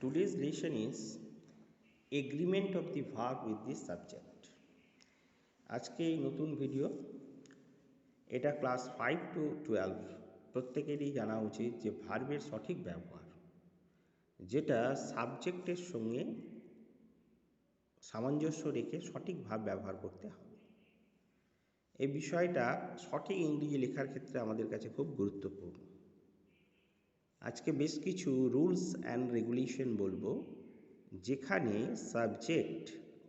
Today's lesson is agreement of the verb with the subject. আজকে এই নতুন video, এটা ক্লাস 5 to 12 প্রত্যেকেরই জানা উচিত যে ভার্বের সঠিক ব্যবহার, যেটা সাবজেক্টের সঙ্গে সামঞ্জস্য রেখে সঠিক ভাব ব্যবহার করতে হবে। এই বিষয়টা সঠিক ইংরেজি লেখার ক্ষেত্রে আমাদের কাছে খুব গুরুত্বপূর্ণ। আজকে বেশ কিছু রুলস অ্যান্ড রেগুলেশন বলবো, যেখানে সাবজেক্ট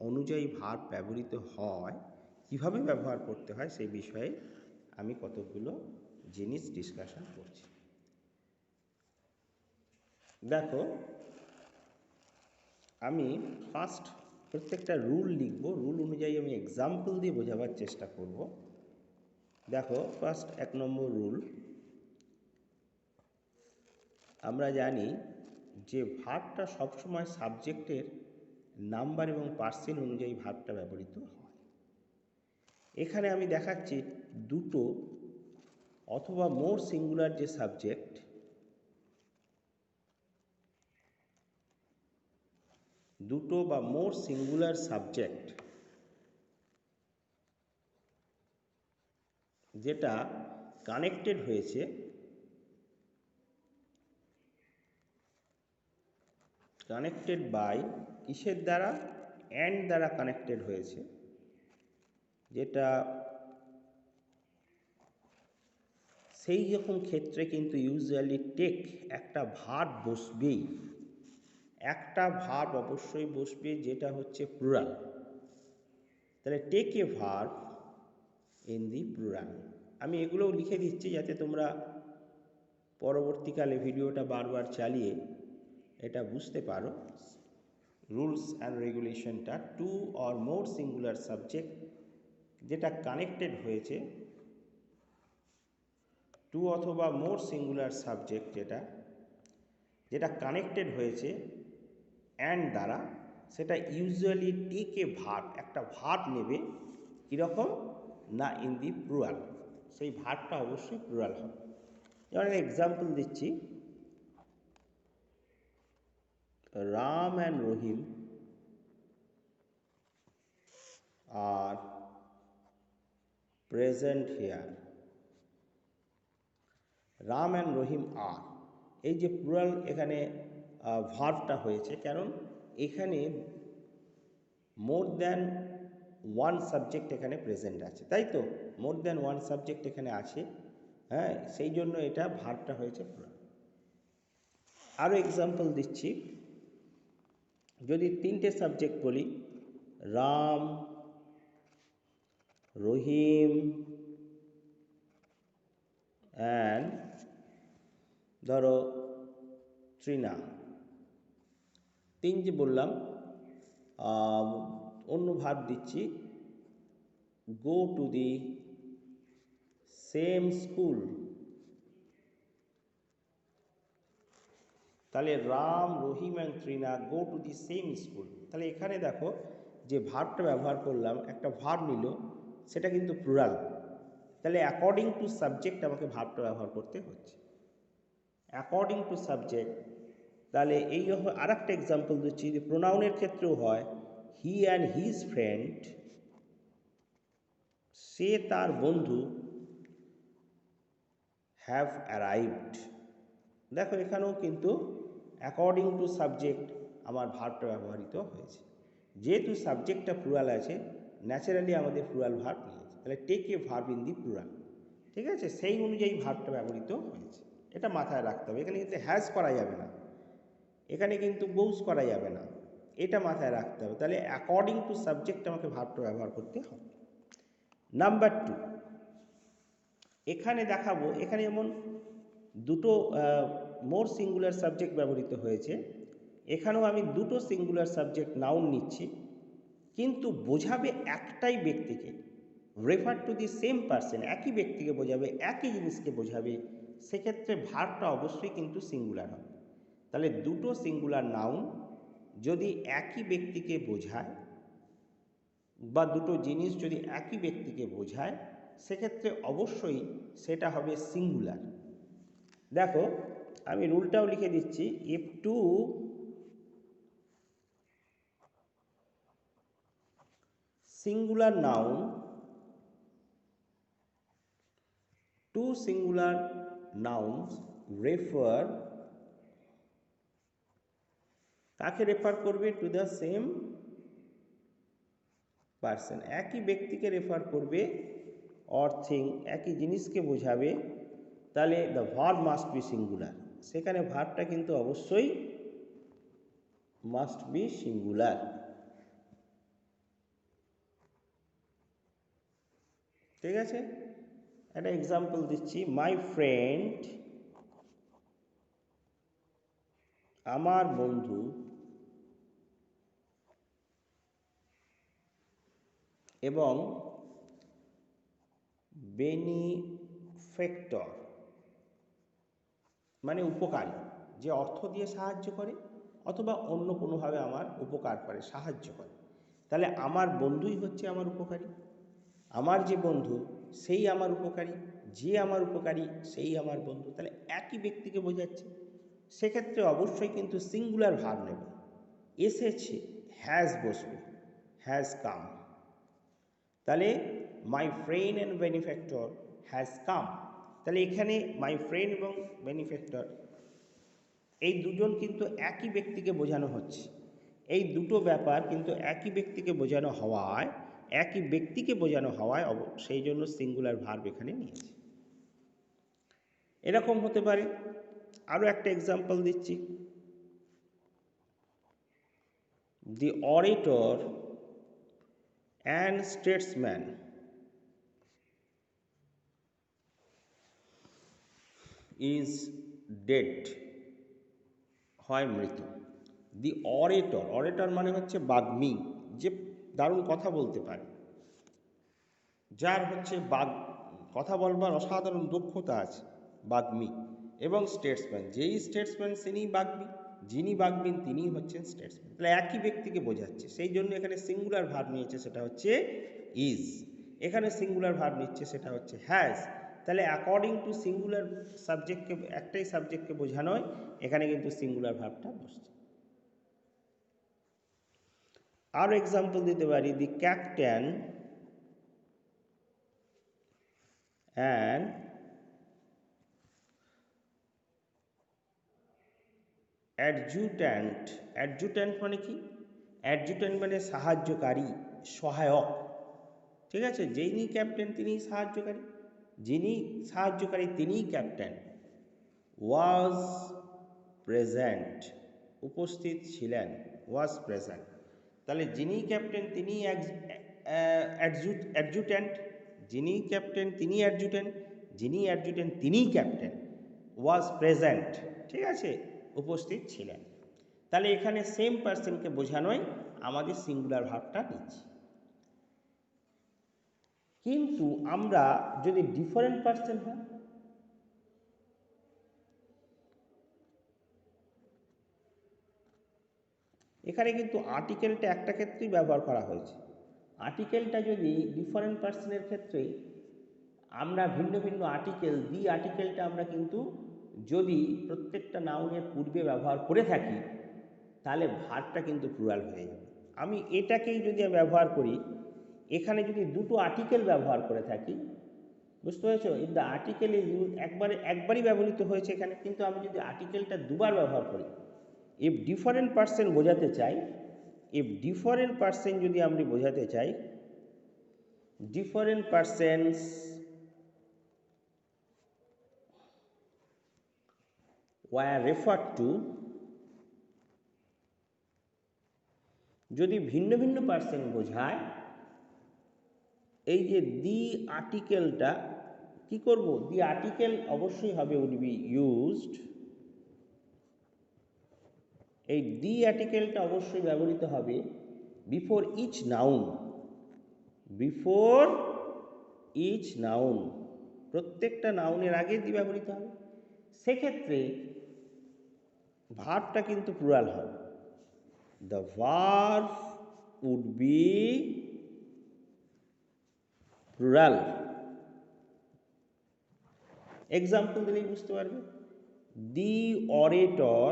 অনুযায়ী ভার্ব ব্যবহৃত হয়, কিভাবে ব্যবহার করতে হয় সেই বিষয়ে আমি কতগুলো জিনিস ডিসকাশন করছি। দেখো, আমি ফার্স্ট প্রত্যেকটা রুল লিখব, রুল অনুযায়ী আমি এক্সাম্পল দিয়ে বোঝাবার চেষ্টা করব। দেখো, ফার্স্ট 1 নম্বর রুল, আমরা জানি যে ভার্বটা সবসময় সাবজেক্টের নাম্বার এবং পার্সেন্ট অনুযায়ী ভার্বটা ব্যবহৃত হয়। এখানে আমি দেখাচ্ছি দুটো অথবা মোর সিঙ্গুলার যে সাবজেক্ট, দুটো বা মোর সিঙ্গুলার সাবজেক্ট যেটা কানেক্টেড হয়েছে কানেক্টেড বাই কিসের দ্বারা? অ্যান্ড দ্বারা কানেক্টেড হয়েছে, যেটা সেই রকম ক্ষেত্রে কিন্তু ইউজুয়ালি টেক একটা ভার্ব বসবেই, একটা ভার্ব অবশ্যই বসবে, যেটা হচ্ছে প্লুরাল। তাহলে take a verb in the plural. আমি এগুলোও লিখে দিচ্ছি যাতে তোমরা পরবর্তীকালে ভিডিওটা বারবার চালিয়ে এটা বুঝতে পারো। রুলস অ্যান্ড রেগুলেশনটা, two or more singular subject যেটা কানেক্টেড হয়েছে, টু অথবা মোর সিঙ্গুলার সাবজেক্ট যেটা কানেক্টেড হয়েছে অ্যান্ড দ্বারা, সেটা ইউজুয়ালি টেক এ ভার্ব, একটা ভার্ব নেবে। কীরকম না? In the plural. সেই ভার্বটা অবশ্যই প্লুরাল হবে। যেমন এক্সাম্পল দিচ্ছি, Ram and Rahim are present here. Ram and Rahim are, এই যে প্লুরাল এখানে ভার্বটা হয়েছে, কারণ এখানে মোর দ্যান ওয়ান সাবজেক্ট এখানে প্রেজেন্ট আছে, তাই তো? মোর দ্যান ওয়ান সাবজেক্ট এখানে আছে, হ্যাঁ, সেই জন্য এটা ভার্বটা হয়েছে প্লুরাল। আরও এক্সাম্পল দিচ্ছি, যদি 3টে সাবজেক্ট বলি, রাম, রহিম অ্যান্ড ধরো তৃণা, 3 যে বললাম, অন্য ভার্ব দিচ্ছি, go to the same school. তাহলে Ram, Rahim and Trina go to the same school. তাহলে এখানে দেখো যে ভার্বটা ব্যবহার করলাম, একটা ভার্ব নিল, সেটা কিন্তু প্লুরাল। তাহলে অ্যাকর্ডিং টু সাবজেক্ট আমাকে ভার্বটা ব্যবহার করতে হচ্ছে, অ্যাকর্ডিং টু সাবজেক্ট। তাহলে এই আর একটা এক্সাম্পল দিচ্ছি, যে প্রোনাউনের ক্ষেত্রেও হয়, হি অ্যান্ড হিজ ফ্রেন্ড, সে তার বন্ধু, হ্যাভ অ্যারাইভড। দেখো এখানেও কিন্তু অ্যাকর্ডিং টু সাবজেক্ট আমার ভার্বটা ব্যবহৃত হয়েছে। যেহেতু সাবজেক্টটা প্লুরাল আছে, ন্যাচারালি আমাদের প্লুরাল ভার্ব নিয়েছে। তাহলে take a verb in the plural, ঠিক আছে? সেই অনুযায়ী ভার্বটা ব্যবহৃত হয়েছে, এটা মাথায় রাখতে হবে। এখানে কিন্তু হ্যাজ করা যাবে না, এখানে কিন্তু গোজ করা যাবে না, এটা মাথায় রাখতে হবে। তাহলে অ্যাকর্ডিং টু সাবজেক্ট আমাকে ভার্বটা ব্যবহার করতে হবে। নাম্বার 2, এখানে দেখাবো, এখানে যেমন দুটো মোর সিঙ্গুলার সাবজেক্ট ব্যবহৃত হয়েছে, এখানেও আমি দুটো সিঙ্গুলার সাবজেক্ট নাউন নিচ্ছি, কিন্তু বোঝাবে একটাই ব্যক্তিকে, refer to the same person, একই ব্যক্তিকে বোঝাবে, একই জিনিসকে বোঝাবে, সেক্ষেত্রে ভার্বটা অবশ্যই কিন্তু সিঙ্গুলার হবে। তাহলে দুটো সিঙ্গুলার নাউন যদি একই ব্যক্তিকে বোঝায়, বা দুটো জিনিস যদি একই ব্যক্তিকে বোঝায়, সেক্ষেত্রে অবশ্যই সেটা হবে সিঙ্গুলার। দেখো আমি রুলটাও লিখে দিচ্ছি, if two singular noun, two singular nouns refer, কাকে রেফার করবে? টু দ্য সেম পার্সন, একই ব্যক্তিকে রেফার করবে, অর থিং, একই জিনিসকে বোঝাবে, তাহলে the verb must be singular, সেখানে ভার্বটা কিন্তু অবশ্যই মাস্ট বি সিঙ্গুলার। ঠিক আছে, একটা এক্সাম্পল দিচ্ছি, মাই ফ্রেন্ড, আমার বন্ধু, এবং বেনিফেক্টর মানে উপকারী, যে অর্থ দিয়ে সাহায্য করে অথবা অন্য কোনোভাবে আমার উপকার করে, সাহায্য করে, তাহলে আমার বন্ধুই হচ্ছে আমার উপকারী, আমার যে বন্ধু সেই আমার উপকারী, যে আমার উপকারী সেই আমার বন্ধু, তাহলে একই ব্যক্তিকে বোঝাচ্ছে। সেক্ষেত্রে অবশ্যই কিন্তু সিঙ্গুলার ভার্ব নেবে, এসেছে, হ্যাজ বসবে, হ্যাজ কাম, তাহলে my friend and benefactor has come, তাহলে এখানে মাই ফ্রেন্ড এবং বেনিফ্যাক্টর এই দুজন কিন্তু একই ব্যক্তিকে বোঝানো হচ্ছে, এই দুটো ব্যাপার কিন্তু একই ব্যক্তিকে বোঝানো হওয়ায়, সেই জন্য সিঙ্গুলার ভার্ব এখানে নিয়েছে। এরকম হতে পারে, আরও একটা এক্সাম্পল দিচ্ছি, দি orator and Statesman is dead, হয় মৃত। দি অরেটর, অরেটর মানে হচ্ছে বাগ্মী, যে দারুণ কথা বলতে পারে, যার হচ্ছে কথা বলবার অসাধারণ দক্ষতা আছে, বাগ্মী, এবং স্টেটসম্যান, যেই স্টেটসম্যান তিনিই বাগ্মী, যিনি বাগ্মী তিনিই হচ্ছেন স্টেটসম্যান, তাহলে একই ব্যক্তিকে বোঝাচ্ছে, সেই জন্য এখানে সিঙ্গুলার ভার্ব নিয়েছে, সেটা হচ্ছে ইজ, এখানে সিঙ্গুলার ভার্ব নিচ্ছে, সেটা হচ্ছে হ্যাজ, তাহলে অ্যাকর্ডিং টু সিঙ্গুলার সাবজেক্টকে, একটাই সাবজেক্টকে বোঝানোয় এখানে কিন্তু সিঙ্গুলার ভার্বটা বসছে। আরও এক্সাম্পল দিতে পারি, দি ক্যাপ্টেন অ্যান্ড অ্যাডজুট্যান্ট, অ্যাডজুট্যান্ট মানে কি? অ্যাডজুট্যান্ট মানে সাহায্যকারী, সহায়ক, ঠিক আছে, যিনি ক্যাপ্টেন তিনিই সাহায্যকারী, যিনি সাহায্যকারী তিনিই ক্যাপ্টেন, ওয়াজ প্রেজেন্ট, উপস্থিত ছিলেন, ওয়াজ প্রেজেন্ট, তাহলে যিনি ক্যাপ্টেন তিনি অ্যাডজুট্যান্ট, যিনি ক্যাপ্টেন তিনি অ্যাডজুট্যান্ট, যিনি অ্যাডজুট্যান্ট তিনিই ক্যাপ্টেন, ওয়াজ প্রেজেন্ট, ঠিক আছে, উপস্থিত ছিলেন, তাহলে এখানে সেম পার্সনকে বোঝানোয় আমাদের সিঙ্গুলার ভার্বটা নিচ্ছি। কিন্তু আমরা যদি ডিফারেন্ট পার্সন হয়, এখানে কিন্তু আর্টিকেলটা একটা ক্ষেত্রেই ব্যবহার করা হয়েছে, আর্টিকেলটা যদি ডিফারেন্ট পার্সনের ক্ষেত্রে আমরা ভিন্ন ভিন্ন আর্টিকেল, দি আর্টিকেলটা আমরা কিন্তু যদি প্রত্যেকটা নাউনের পূর্বে ব্যবহার করে থাকি, তাহলে ভার্বটা কিন্তু প্লুরাল হয়ে যাবে। আমি এটাকেই যদি ব্যবহার করি, এখানে যদি দুটো আর্টিকেল ব্যবহার করে থাকি, বুঝতে পেরেছো, if the article is use, একবারই ব্যবহৃত হয়েছে এখানে, কিন্তু আমি যদি আর্টিকেলটা দুবার ব্যবহার করি, ইফ ডিফারেন্ট পার্সন বোঝাতে চাই, যদি আমি বোঝাতে চাই, different persons were referred to, যদি ভিন্ন ভিন্ন পার্সন বোঝায়, এই যে দি আর্টিকেলটা কি করব, দি আর্টিকেল অবশ্যই হবে উড বি ইউজড, এই দি আর্টিকেলটা অবশ্যই ব্যবহৃত হবে বিফোর ইচ নাউন, প্রত্যেকটা নাউনের আগে দি ব্যবহৃত হবে, সেক্ষেত্রে ভার্বটা কিন্তু প্লুরাল হবে, the verb would be plural. Example দিলেই বুঝতে পারবে, দি অরেটর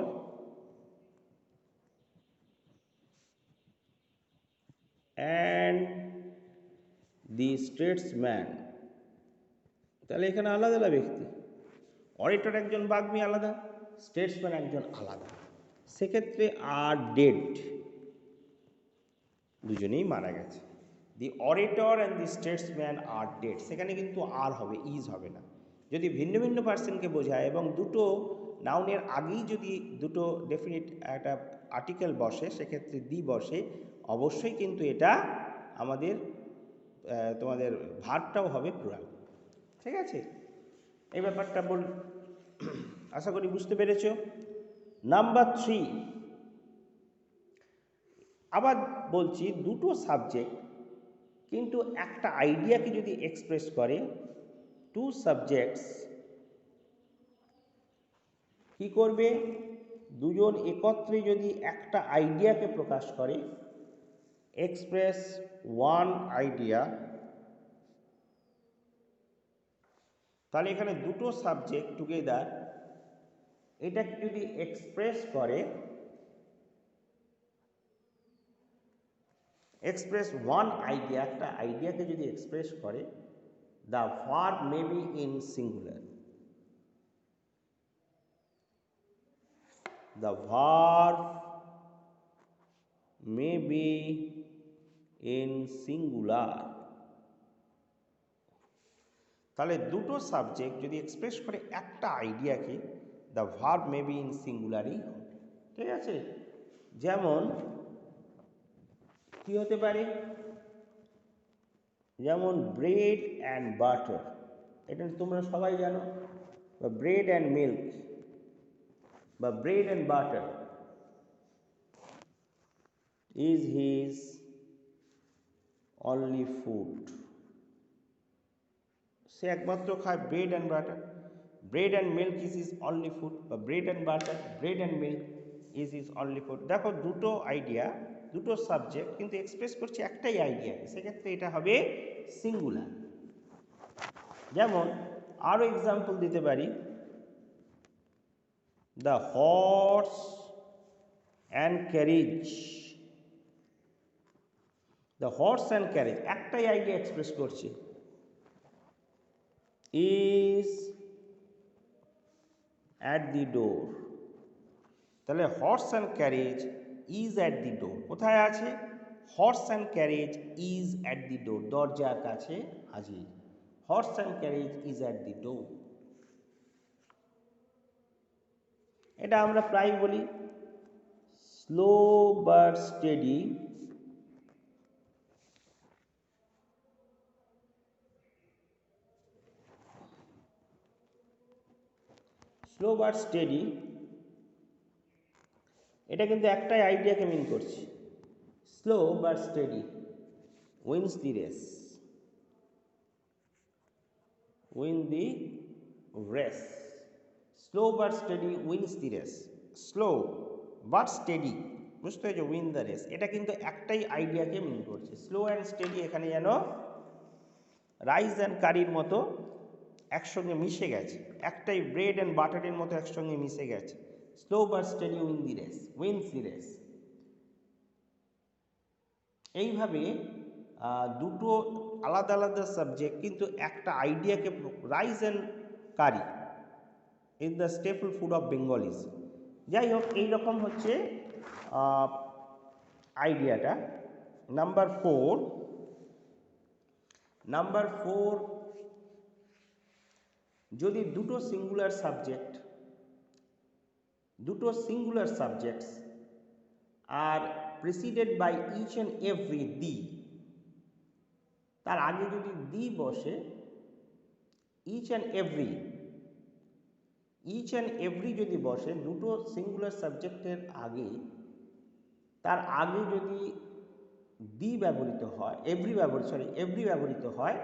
and দি স্টেটসম্যান, তাহলে এখানে আলাদা আলাদা ব্যক্তি, অরেটর একজন বাগ্মী আলাদা, স্টেটসম্যান একজন আলাদা, সেক্ষেত্রে আর ডেড, দুজনেই মারা গেছে। The orator and the statesman are dead, সেখানে কিন্তু আর হবে, ইজ হবে না। যদি ভিন্ন ভিন্ন পার্সনকে বোঝায় এবং দুটো নাউনের আগেই যদি দুটো ডেফিনিট একটা আর্টিকেল বসে, সেক্ষেত্রে দি বসে, অবশ্যই কিন্তু এটা আমাদের তোমাদের ভার্বটাও হবে প্লুরাল। ঠিক আছে, এই ব্যাপারটা আশা করি বুঝতে পেরেছ। নাম্বার 3, আবার বলছি দুটো সাবজেক্ট কিন্তু একটা আইডিয়াকে যদি এক্সপ্রেস করে, টু সাবজেক্টস কি করবে, দুজন একত্রে যদি একটা আইডিয়াকে প্রকাশ করে, এক্সপ্রেস ওয়ান আইডিয়া, তাহলে এখানে দুটো সাবজেক্ট টুগেদার এটাকে যদি এক্সপ্রেস করে, এক্সপ্রেস ওয়ান আইডিয়া, একটা আইডিয়াকে যদি এক্সপ্রেস করে, the verb may be in singular, the verb may be in singular। তাহলে দুটো সাবজেক্ট যদি এক্সপ্রেস করে একটা আইডিয়াকে, the verb may be in সিঙ্গুলারই হবে। ঠিক আছে, যেমন কি হতে পারে, যেমন ব্রেড অ্যান্ড বাটার, এটা তোমরা সবাই জানো, বা ব্রেড অ্যান্ড মিল্ক, বা bread and butter is his only food, সে একমাত্র খায় bread and butter, bread and milk is his only food, বা bread and butter, bread and milk is his only food. দেখো দুটো আইডিয়া, দুটো subject কিন্তু express করছে একটাই আইডিয়া, সেক্ষেত্রে এটা হবে সিঙ্গুলার। যেমন আরও এক্সাম্পল দিতে পারি, the horse and carriage, the horse and carriage একটাই আইডিয়া এক্সপ্রেস করছে, ইজ অ্যাট দি ডোর। তাহলে horse and carriage is at the door কোথায় আছে, horse and carriage is at the door, দরজার কাছে হাজির, horse and carriage is at the door. এটা আমরা প্রায় বলি, slow but steady slow but steady, এটা কিন্তু একটাই আইডিয়াকে মিন করছে, slow but steady wins the race, win the race, slow but steady wins the race, slow but steady, বুঝতে হয়েছে, উইন দ্য রেস, এটা কিন্তু একটাই আইডিয়াকে মিন করছে। স্লো অ্যান্ড স্টেডি এখানে যেন রাইস অ্যান্ড কারির মতো একসঙ্গে মিশে গেছে, একটাই ব্রেড অ্যান্ড বাটারের মতো একসঙ্গে মিশে গেছে, slow but steady win the race, wins the race. এইভাবে দুটো আলাদা আলাদা সাবজেক্ট কিন্তু একটা আইডিয়াকে, rice and curry is the staple food of Bengalis. যাই হোক, এইরকম হচ্ছে আইডিয়াটা। নাম্বার 4, যদি দুটো singular subjects are preceded by each and every the, তার আগে যদি দি বসে, ইচ অ্যান্ড এভরি যদি বসে দুটো সিঙ্গুলার সাবজেক্টের আগে, তার আগে যদি দি ব্যবহৃত হয়, এভরি ব্যবহৃত হয়,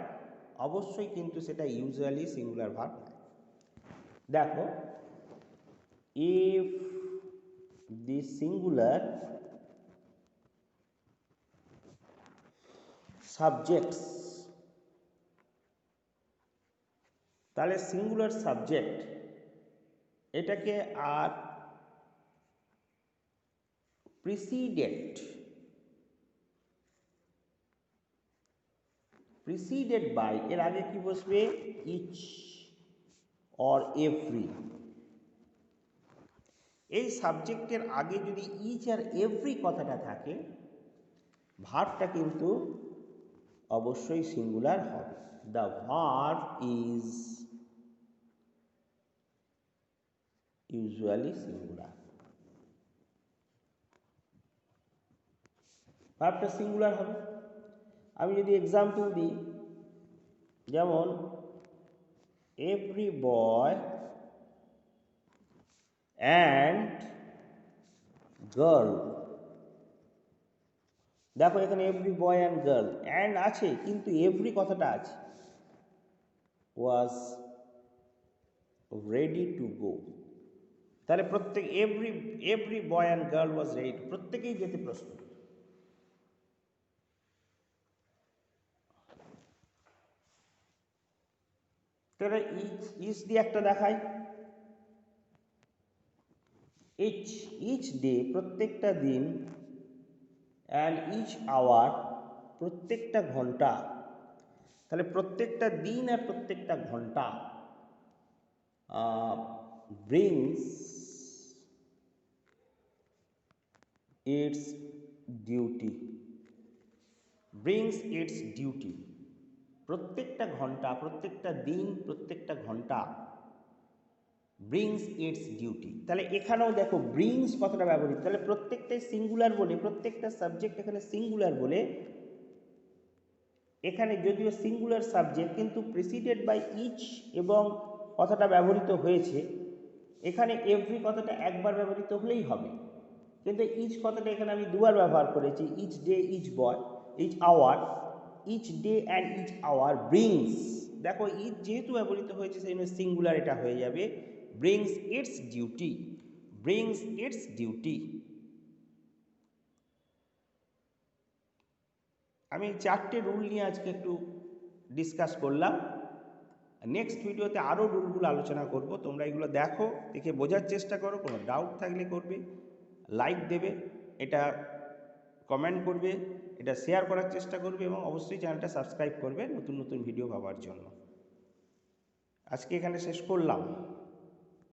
অবশ্যই কিন্তু সেটা ইউজুয়ালি সিঙ্গুলার ভার্ব হয়। দেখো, ইফ দি সিঙ্গুলার সাবজেক্টস, তাহলে সিঙ্গুলার সাবজেক্ট এটাকে আর প্রিসিডেড প্রিসিডেড বাই এর আগে কি বসবে? Each or every. এই সাবজেক্টের আগে যদি ইচ আর এভরি কথাটা থাকে, ভার্বটা কিন্তু অবশ্যই সিঙ্গুলার হবে। The verb is usually singular. ভার্বটা সিঙ্গুলার হবে। আমি যদি এক্সাম্পল দিই, যেমন এভরি বয় অ্যান্ড গার্ল। দেখো এখানে every boy and girl, and আছে কিন্তু এভরি কথাটা আছে। ওয়াজ রেডি টু গো, তাহলে প্রত্যেক every boy and girl was ready, প্রত্যেকেই যেতে প্রস্তুত। তাহলে ইচ দিয়ে একটা দেখাই। ইচ ডে প্রত্যেকটা দিন, অ্যান্ড ইচ আওয়ার প্রত্যেকটা ঘন্টা। তাহলে প্রত্যেকটা দিন আর প্রত্যেকটা ঘন্টা brings its duty. Brings its duty, প্রত্যেকটা ঘন্টা, প্রত্যেকটা দিন, প্রত্যেকটা ঘন্টা ব্রিংস ইটস ডিউটি। তাহলে এখানেও দেখো ব্রিংস কথাটা ব্যবহৃত, তাহলে প্রত্যেকটাই সিঙ্গুলার বলে, প্রত্যেকটা সাবজেক্ট এখানে সিঙ্গুলার বলে, এখানে যদিও সিঙ্গুলার সাবজেক্ট কিন্তু প্রিসিডেড বাই ইচ এবং কথাটা ব্যবহৃত হয়েছে। এখানে এভরি কথাটা একবার ব্যবহৃত হলেই হবে, কিন্তু ইচ কথাটা এখানে আমি দুবার ব্যবহার করেছি। Each day, each boy, each hour, each day and each hour brings. দেখো ইচ যেহেতু ব্যবহৃত হয়েছে সেই জন্য সিঙ্গুলার এটা হয়ে যাবে brings its duty. Brings its duty. আমি চারটে রুল নিয়ে আজকে একটু ডিসকাস করলাম। নেক্সট ভিডিওতে আরও রুলগুলো আলোচনা করব। তোমরা এগুলো দেখো, দেখে বোঝার চেষ্টা করো। কোনো ডাউট থাকলে করবে, লাইক দেবে, এটা কমেন্ট করবে, এটা শেয়ার করার চেষ্টা করবে এবং অবশ্যই চ্যানেলটা সাবস্ক্রাইব করবে নতুন নতুন ভিডিও পাওয়ার জন্য। আজকে এখানে শেষ করলাম।